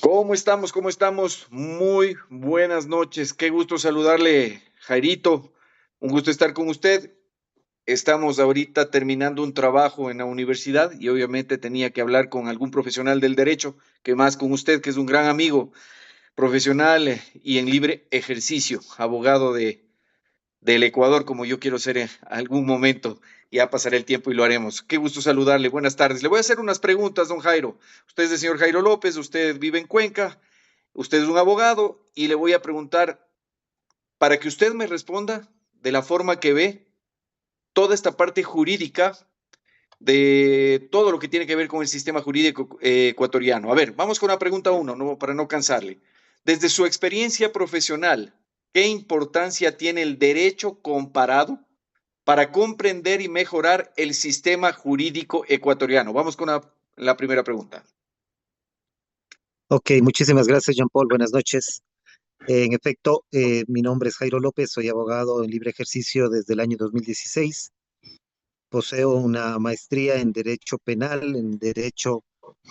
¿Cómo estamos? ¿Cómo estamos? Muy buenas noches. Qué gusto saludarle, Jairito. Un gusto estar con usted. Estamos ahorita terminando un trabajo en la universidad y obviamente tenía que hablar con algún profesional del derecho, que más con usted, que es un gran amigo profesional y en libre ejercicio, abogado del Ecuador, como yo quiero ser en algún momento. Ya pasaré el tiempo y lo haremos. Qué gusto saludarle. Buenas tardes. Le voy a hacer unas preguntas, don Jairo. Usted es el señor Jairo López, usted vive en Cuenca. Usted es un abogado y le voy a preguntar para que usted me responda de la forma que ve toda esta parte jurídica de todo lo que tiene que ver con el sistema jurídico ecuatoriano. A ver, vamos con la pregunta uno, ¿no? Para no cansarle. Desde su experiencia profesional, ¿qué importancia tiene el derecho comparado para comprender y mejorar el sistema jurídico ecuatoriano? Vamos con la primera pregunta. Ok, muchísimas gracias, Jean Paul. Buenas noches. En efecto, mi nombre es Jairo López, soy abogado en libre ejercicio desde el año 2016. Poseo una maestría en Derecho Penal, en Derecho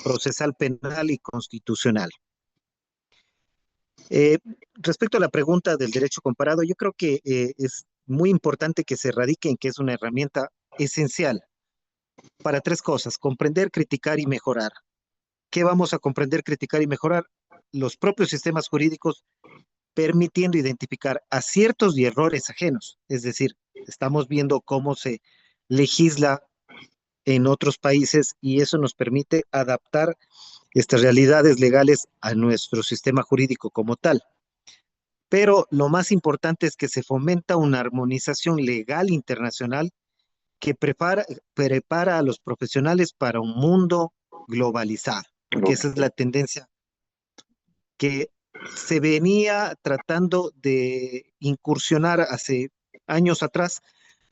Procesal Penal y Constitucional. Eh, Respecto a la pregunta del derecho comparado, yo creo que es muy importante que se radique en que es una herramienta esencial para tres cosas: comprender, criticar y mejorar. ¿Qué vamos a comprender, criticar y mejorar? Los propios sistemas jurídicos, permitiendo identificar aciertos y errores ajenos. Es decir, estamos viendo cómo se legisla en otros países y eso nos permite adaptar estas realidades legales a nuestro sistema jurídico como tal. Pero lo más importante es que se fomenta una armonización legal internacional que prepara a los profesionales para un mundo globalizado, porque esa es la tendencia que se venía tratando de incursionar hace años atrás,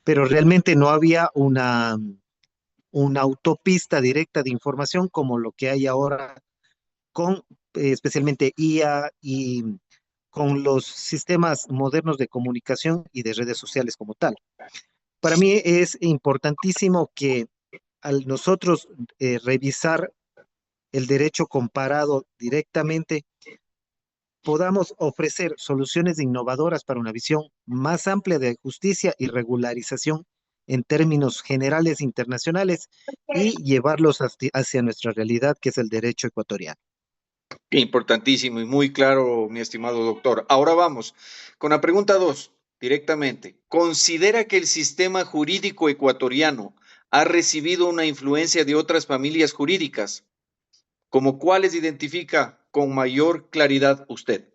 pero realmente no había una autopista directa de información como lo que hay ahora con especialmente IA y con los sistemas modernos de comunicación y de redes sociales como tal. Para mí es importantísimo que al nosotros revisar el derecho comparado directamente, podamos ofrecer soluciones innovadoras para una visión más amplia de justicia y regularización en términos generales internacionales y llevarlos hacia nuestra realidad, que es el derecho ecuatoriano. Importantísimo y muy claro, mi estimado doctor. Ahora vamos con la pregunta 2, directamente. ¿Considera que el sistema jurídico ecuatoriano ha recibido una influencia de otras familias jurídicas? ¿Como cuáles identifica con mayor claridad usted?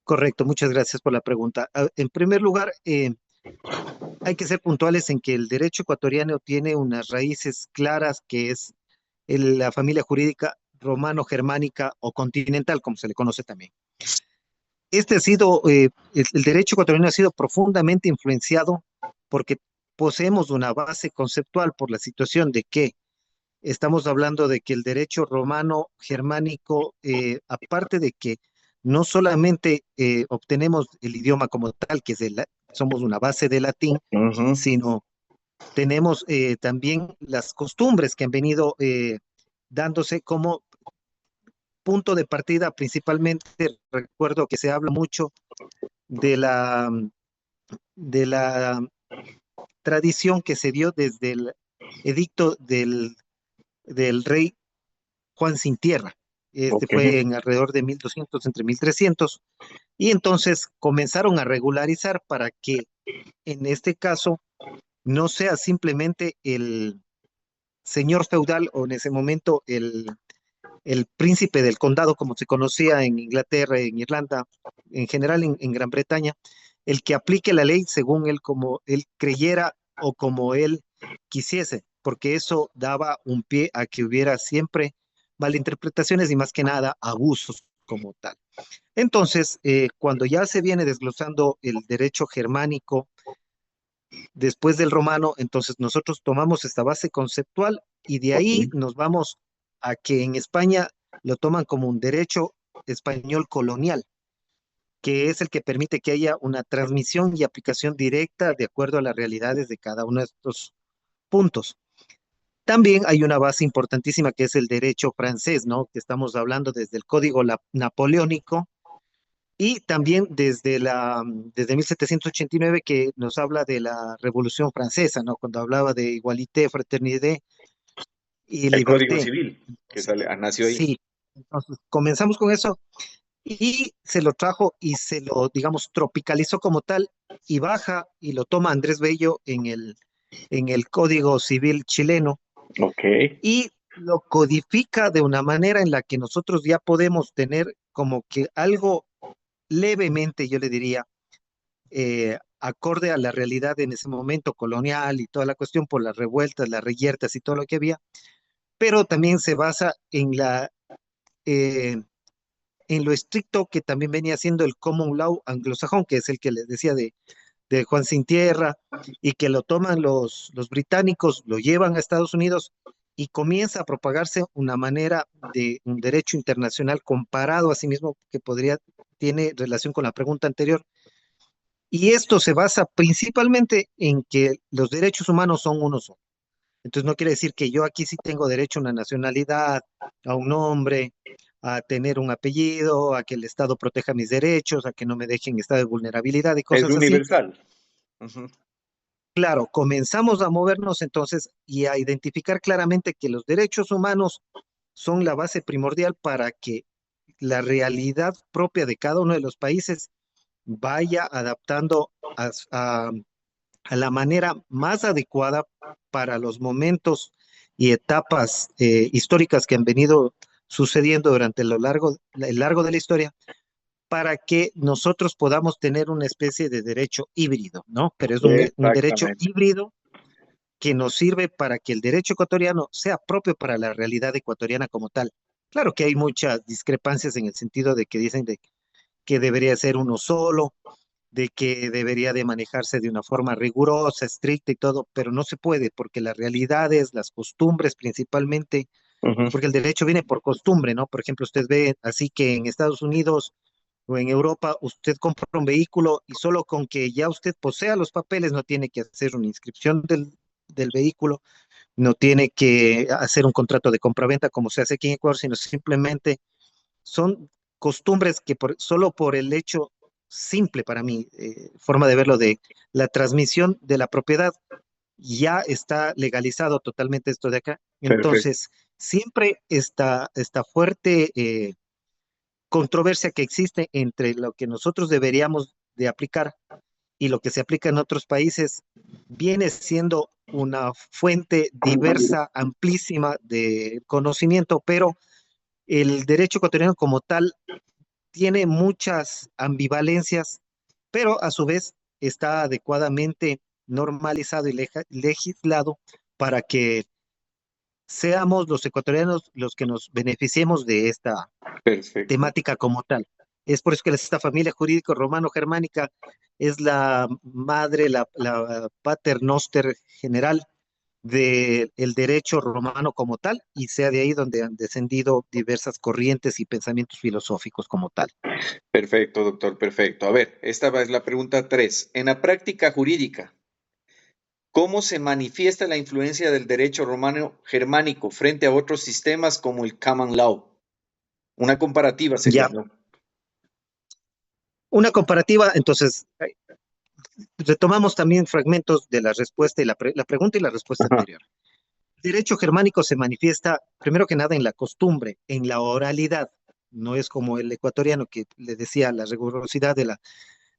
Correcto, muchas gracias por la pregunta. En primer lugar, hay que ser puntuales en que el derecho ecuatoriano tiene unas raíces claras, que es la familia jurídica romano-germánica o continental, como se le conoce también. Este ha sido, el derecho ecuatoriano ha sido profundamente influenciado porque poseemos una base conceptual por la situación de que estamos hablando de que el derecho romano germánico, aparte de que no solamente obtenemos el idioma como tal, que es somos una base de latín, Ujú. sino tenemos también las costumbres que han venido dándose como punto de partida. Principalmente recuerdo que se habla mucho de la tradición que se dio desde el edicto del rey Juan Sin Tierra. Este Ok. fue en alrededor de 1200, entre 1300, y entonces comenzaron a regularizar para que en este caso no sea simplemente el señor feudal o en ese momento el príncipe del condado, como se conocía en Inglaterra, en Irlanda, en general en Gran Bretaña, el que aplique la ley según él, como él creyera o como él quisiese, porque eso daba un pie a que hubiera siempre malinterpretaciones y más que nada abusos como tal. Entonces, cuando ya se viene desglosando el derecho germánico después del romano, entonces nosotros tomamos esta base conceptual y de ahí nos vamos a que en España lo toman como un derecho español colonial, que es el que permite que haya una transmisión y aplicación directa de acuerdo a las realidades de cada uno de estos puntos. También hay una base importantísima que es el derecho francés, ¿no? Que estamos hablando desde el Código Napoleónico y también desde 1789 que nos habla de la Revolución Francesa, ¿no? Cuando hablaba de igualité, fraternité y El Código liberté. Civil, que Entonces, nació ahí. sí, entonces comenzamos con eso y se lo trajo y se lo, digamos, tropicalizó como tal y baja y lo toma Andrés Bello en el Código Civil chileno Ok. y lo codifica de una manera en la que nosotros ya podemos tener como que algo levemente, yo le diría, acorde a la realidad en ese momento colonial y toda la cuestión por las revueltas, las reyertas y todo lo que había, pero también se basa eh, en lo estricto que también venía siendo el common law anglosajón, que es el que les decía de Juan Sin Tierra, y que lo toman los británicos, lo llevan a Estados Unidos y comienza a propagarse una manera de un derecho internacional comparado a sí mismo que tiene relación con la pregunta anterior. Y esto se basa principalmente en que los derechos humanos son uno solo. Entonces no quiere decir que yo aquí sí tengo derecho a una nacionalidad, a un nombre, a tener un apellido, a que el Estado proteja mis derechos, a que no me dejen en estado de vulnerabilidad y Es cosas así. universal. Ujú. Claro, comenzamos a movernos entonces y a identificar claramente que los derechos humanos son la base primordial para que la realidad propia de cada uno de los países vaya adaptando a la manera más adecuada para los momentos y etapas históricas que han venido sucediendo durante el largo de la historia para que nosotros podamos tener una especie de derecho híbrido, ¿no? Pero es un derecho Exactamente. híbrido que nos sirve para que el derecho ecuatoriano sea propio para la realidad ecuatoriana como tal. Claro que hay muchas discrepancias en el sentido de que dicen que debería ser uno solo, de que debería de manejarse de una forma rigurosa, estricta y todo, pero no se puede porque las realidades, las costumbres principalmente, Ujú. porque el derecho viene por costumbre, ¿no? Por ejemplo, usted ve así que en Estados Unidos o en Europa usted compra un vehículo y solo con que ya usted posea los papeles no tiene que hacer una inscripción del vehículo, no tiene que hacer un contrato de compraventa como se hace aquí en Ecuador, sino simplemente son costumbres que solo por el hecho simple para mí, forma de verlo de la transmisión de la propiedad, ya está legalizado totalmente esto de acá. Perfecto. Entonces, siempre esta fuerte controversia que existe entre lo que nosotros deberíamos de aplicar y lo que se aplica en otros países viene siendo una fuente diversa, amplísima de conocimiento, pero el derecho ecuatoriano como tal tiene muchas ambivalencias, pero a su vez está adecuadamente normalizado y legislado para que seamos los ecuatorianos los que nos beneficiemos de esta Perfecto. temática como tal. Es por eso que esta familia jurídico romano-germánica es la madre, la pater noster general del derecho romano como tal, y sea de ahí donde han descendido diversas corrientes y pensamientos filosóficos como tal. Perfecto, doctor, perfecto. A ver, esta es la pregunta 3. En la práctica jurídica, ¿cómo se manifiesta la influencia del derecho romano germánico frente a otros sistemas como el common law? Una comparativa sería, Ya, ¿no? una comparativa, entonces, retomamos también fragmentos de la respuesta y la pregunta y la respuesta Ajá. anterior. El derecho germánico se manifiesta, primero que nada, en la costumbre, en la oralidad. No es como el ecuatoriano que le decía la rigurosidad de la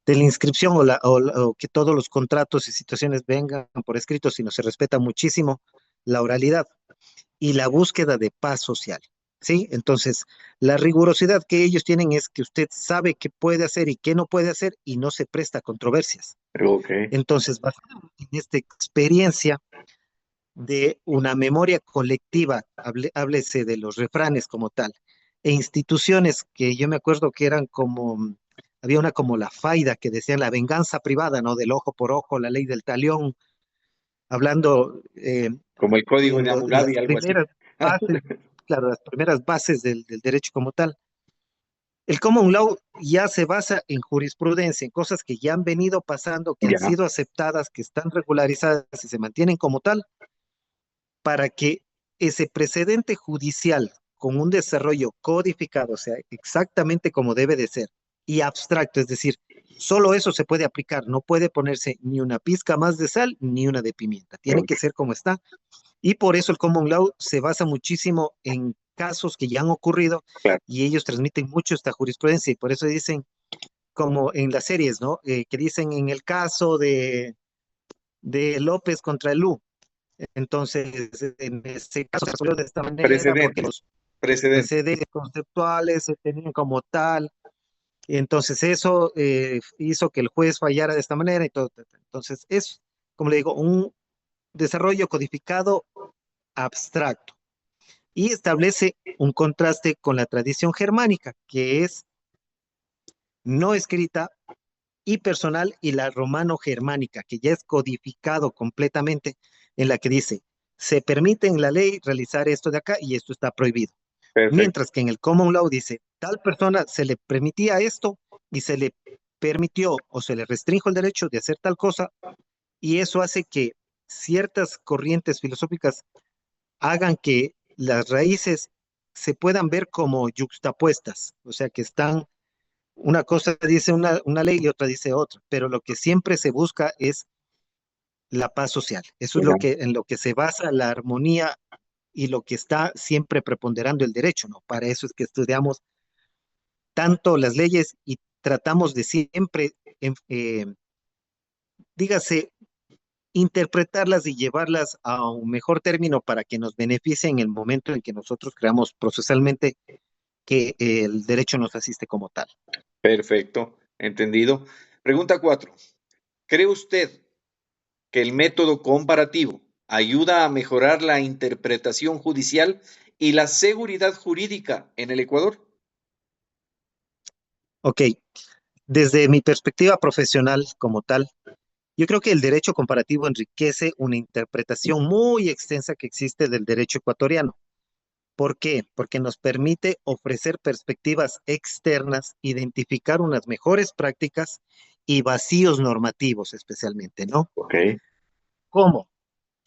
inscripción o que todos los contratos y situaciones vengan por escrito, sino se respeta muchísimo la oralidad y la búsqueda de paz social. ¿Sí? Entonces, la rigurosidad que ellos tienen es que usted sabe qué puede hacer y qué no puede hacer y no se presta a controversias. Ok. Entonces, basado en esta experiencia de una memoria colectiva, háblese de los refranes como tal, e instituciones que yo me acuerdo que eran como, había una como la Faida que decían la venganza privada, ¿no? Del ojo por ojo, la ley del talión, hablando Como el código en de las Hammurabi, algo así. primeras bases, claro, las primeras bases del derecho como tal. El common law ya se basa en jurisprudencia, en cosas que ya han venido pasando, que han Ya. sido aceptadas, que están regularizadas y se mantienen como tal, para que ese precedente judicial con un desarrollo codificado, o sea, exactamente como debe de ser, y abstracto, es decir, solo eso se puede aplicar, no puede ponerse ni una pizca más de sal ni una de pimienta, tiene que ser como está, y por eso el common law se basa muchísimo en casos que ya han ocurrido Claro. y ellos transmiten mucho esta jurisprudencia y por eso dicen, como en las series, ¿no? Que dicen en el caso de López contra Lu. Entonces, en este caso se resolvió de esta manera porque Precedente, los precedente. precedentes conceptuales se tenían como tal. Entonces, eso hizo que el juez fallara de esta manera y todo. Entonces, es, como le digo, un desarrollo codificado abstracto y establece un contraste con la tradición germánica, que es no escrita y personal, y la romano-germánica, que ya es codificado completamente, en la que dice, se permite en la ley realizar esto de acá y esto está prohibido. Perfecto. Mientras que en el common law dice, tal persona se le permitía esto y se le permitió o se le restringió el derecho de hacer tal cosa, y eso hace que ciertas corrientes filosóficas hagan que las raíces se puedan ver como yuxtapuestas, o sea, que están, una cosa dice una ley y otra dice otra, pero lo que siempre se busca es la paz social. Eso es lo Ya. que, en lo que se basa la armonía y lo que está siempre preponderando el derecho, ¿no? Para eso es que estudiamos tanto las leyes y tratamos de siempre, dígase, interpretarlas y llevarlas a un mejor término para que nos beneficie en el momento en que nosotros creamos procesalmente que el derecho nos asiste como tal. Perfecto, entendido. Pregunta 4. ¿Cree usted que el método comparativo ayuda a mejorar la interpretación judicial y la seguridad jurídica en el Ecuador? Ok, desde mi perspectiva profesional como tal, yo creo que el derecho comparativo enriquece una interpretación muy extensa que existe del derecho ecuatoriano. ¿Por qué? Porque nos permite ofrecer perspectivas externas, identificar unas mejores prácticas y vacíos normativos especialmente, ¿no? Ok, ¿Cómo?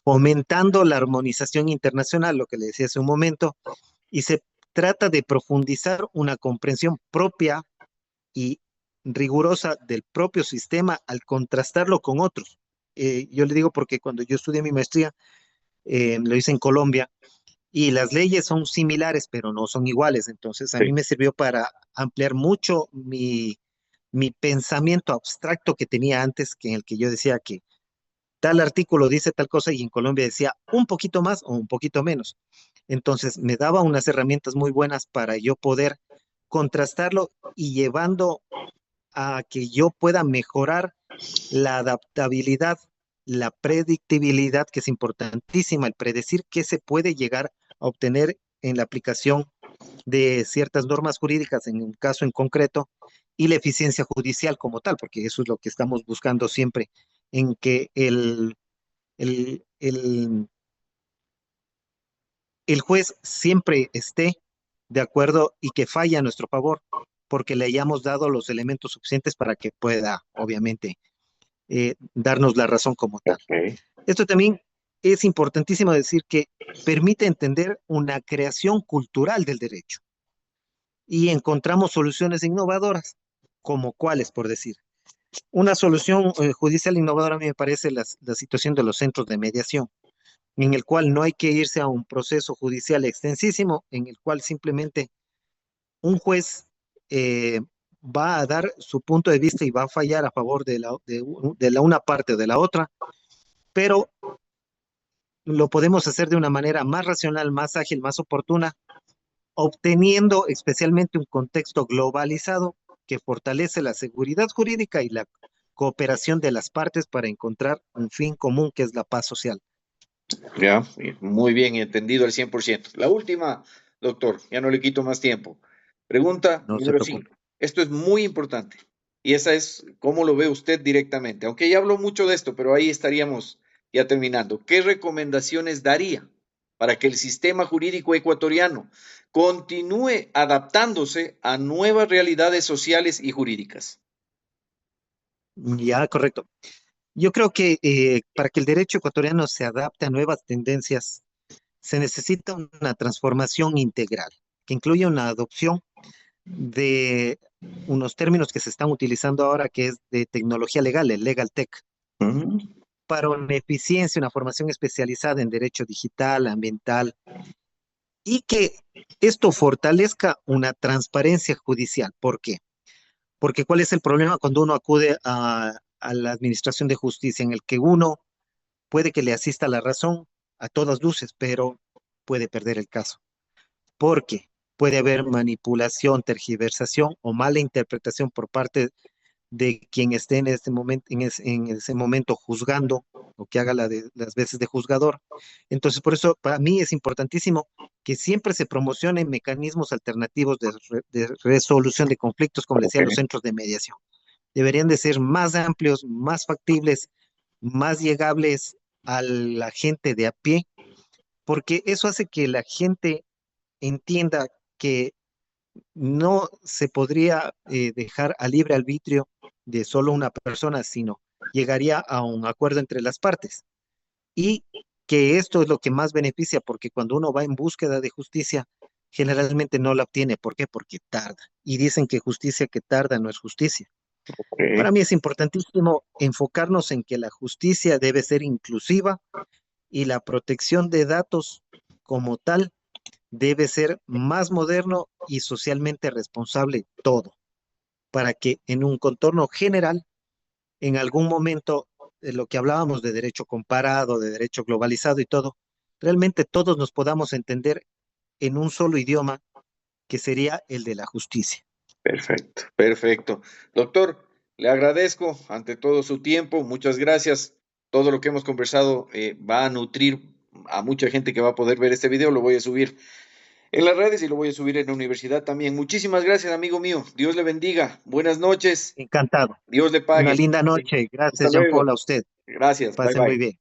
Fomentando la armonización internacional, lo que le decía hace un momento, y se trata de profundizar una comprensión propia y rigurosa del propio sistema al contrastarlo con otros. Yo le digo porque cuando yo estudié mi maestría, lo hice en Colombia, y las leyes son similares, pero no son iguales. Entonces, a mí sí, me sirvió para ampliar mucho mi pensamiento abstracto que tenía antes, que en el que yo decía que tal artículo dice tal cosa y en Colombia decía un poquito más o un poquito menos. Entonces, me daba unas herramientas muy buenas para yo poder contrastarlo y llevando a que yo pueda mejorar la adaptabilidad, la predictibilidad, que es importantísima, el predecir qué se puede llegar a obtener en la aplicación de ciertas normas jurídicas en un caso en concreto, y la eficiencia judicial como tal, porque eso es lo que estamos buscando siempre, en que el, el, el juez siempre esté de acuerdo y que falle a nuestro favor, porque le hayamos dado los elementos suficientes para que pueda, obviamente, darnos la razón como tal. ok, Esto también es importantísimo decir que permite entender una creación cultural del derecho y encontramos soluciones innovadoras, como cuáles, por decir. Una solución judicial innovadora a mí me parece la situación de los centros de mediación, en el cual no hay que irse a un proceso judicial extensísimo, en el cual simplemente un juez va a dar su punto de vista y va a fallar a favor de la una parte o de la otra, pero lo podemos hacer de una manera más racional, más ágil, más oportuna, obteniendo especialmente un contexto globalizado que fortalece la seguridad jurídica y la cooperación de las partes para encontrar un fin común que es la paz social. ya, muy bien, entendido al 100%. La última, doctor, ya no le quito más tiempo. Pregunta No se número preocupe. 5. Esto es muy importante y esa es cómo lo ve usted directamente. Aunque ya habló mucho de esto, pero ahí estaríamos ya terminando. ¿Qué recomendaciones daría para que el sistema jurídico ecuatoriano continúe adaptándose a nuevas realidades sociales y jurídicas? Ya, correcto. Yo creo que para que el derecho ecuatoriano se adapte a nuevas tendencias, se necesita una transformación integral que incluya una adopción de unos términos que se están utilizando ahora, que es de tecnología legal, el legal tech, Ujú. para una eficiencia, una formación especializada en derecho digital, ambiental, y que esto fortalezca una transparencia judicial. ¿Por qué? Porque ¿cuál es el problema cuando uno acude a la Administración de Justicia, en el que uno puede que le asista la razón a todas luces, pero puede perder el caso? Porque puede haber manipulación, tergiversación o mala interpretación por parte de quien esté en este momento, en ese momento juzgando o que haga las veces de juzgador. Entonces, por eso para mí es importantísimo que siempre se promocionen mecanismos alternativos de resolución de conflictos, como les Ok, decía, los centros de mediación. Deberían de ser más amplios, más factibles, más llegables a la gente de a pie, porque eso hace que la gente entienda que no se podría dejar a libre arbitrio de solo una persona, sino llegaría a un acuerdo entre las partes. Y que esto es lo que más beneficia, porque cuando uno va en búsqueda de justicia, generalmente no la obtiene. ¿Por qué? Porque tarda. Y dicen que justicia que tarda no es justicia. Para ok. mí es importantísimo enfocarnos en que la justicia debe ser inclusiva y la protección de datos como tal debe ser más moderno y socialmente responsable todo, para que en un contorno general, en algún momento, de lo que hablábamos de derecho comparado, de derecho globalizado y todo, realmente todos nos podamos entender en un solo idioma, que sería el de la justicia. Perfecto, perfecto. Doctor, le agradezco ante todo su tiempo, muchas gracias. Todo lo que hemos conversado va a nutrir a mucha gente que va a poder ver este video. Lo voy a subir en las redes y lo voy a subir en la universidad también. Muchísimas gracias, amigo mío. Dios le bendiga. Buenas noches. Encantado. Dios le Una pague. linda noche. Hasta Gracias, Jean Paul, luego. a usted. Gracias. Bye Pasen muy bye. bien.